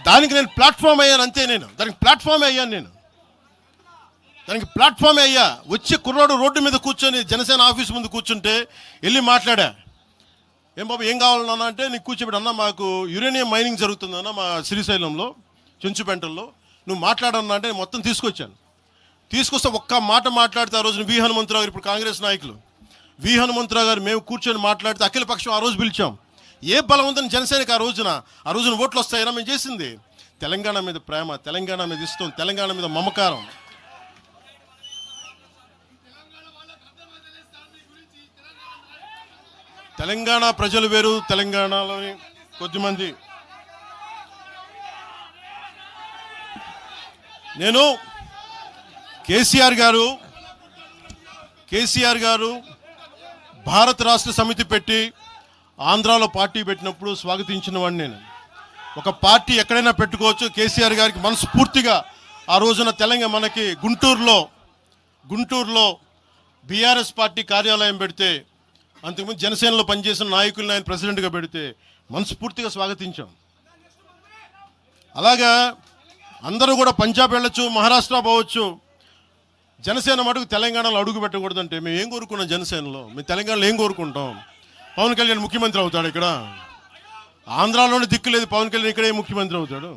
దానికి నేను ప్లాట్ఫామ్ అయ్యాను అంతే. దానికి ప్లాట్ఫామే అయ్యా. వచ్చి కుర్రాడు రోడ్డు మీద కూర్చొని జనసేన ఆఫీస్ ముందు కూర్చుంటే వెళ్ళి మాట్లాడా. ఏం బాబు ఏం కావాలన్నా అంటే నీకు కూర్చోబెట్టి, అన్న మాకు యురేనియం మైనింగ్ జరుగుతుందన్న మా శ్రీశైలంలో చెంచుపెంటల్లో, నువ్వు మాట్లాడన్నా అంటే నేను మొత్తం తీసుకొస్తే ఒక్క మాట మాట్లాడితే ఆ రోజున వి హనుమంతరావు గారు, ఇప్పుడు కాంగ్రెస్ నాయకులు వి హనుమంతరావు గారు, మేము కూర్చొని మాట్లాడితే అఖిలపక్షం ఆ రోజు పిలిచాం. ఏ బలం ఉందని జనసేనకి ఆ రోజున ఓట్లు వస్తాయన్నా మేము చేసింది తెలంగాణ మీద ప్రేమ, తెలంగాణ మీద ఇష్టం, తెలంగాణ మీద మమకారం. తెలంగాణ ప్రజలు వేరు, తెలంగాణలోని కొద్దిమంది. నేను కేసీఆర్ గారు భారత రాష్ట్ర సమితి పెట్టి ఆంధ్రాలో పార్టీ పెట్టినప్పుడు స్వాగతించిన వాడిని నేను. ఒక పార్టీ ఎక్కడైనా పెట్టుకోవచ్చు. కేసీఆర్ గారికి మనస్ఫూర్తిగా ఆ రోజున తెలంగాణ మనకి గుంటూరులో బీఆర్ఎస్ పార్టీ కార్యాలయం పెడితే, అంతకుముందు జనసేనలో పనిచేసిన నాయకులను ఆయన ప్రెసిడెంట్గా పెడితే మనస్ఫూర్తిగా స్వాగతించాం. అలాగా అందరూ కూడా పంజాబ్ వెళ్ళొచ్చు, మహారాష్ట్ర పోవచ్చు, జనసేన మటుకు తెలంగాణలో అడుగు పెట్టకూడదంటే మేము ఏం కోరుకున్నాం? జనసేనలో మేము తెలంగాణలో ఏం కోరుకుంటాం? పవన్ కళ్యాణ్ ముఖ్యమంత్రి అవుతాడు ఇక్కడ? ఆంధ్రాలోనే దిక్కు లేదు, పవన్ కళ్యాణ్ ఇక్కడే ముఖ్యమంత్రి అవుతాడు.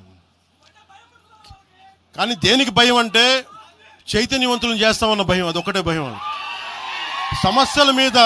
కానీ దేనికి భయం అంటే చైతన్యవంతులను చేస్తామన్న భయం, అదొక్కటే భయం. సమస్యల మీద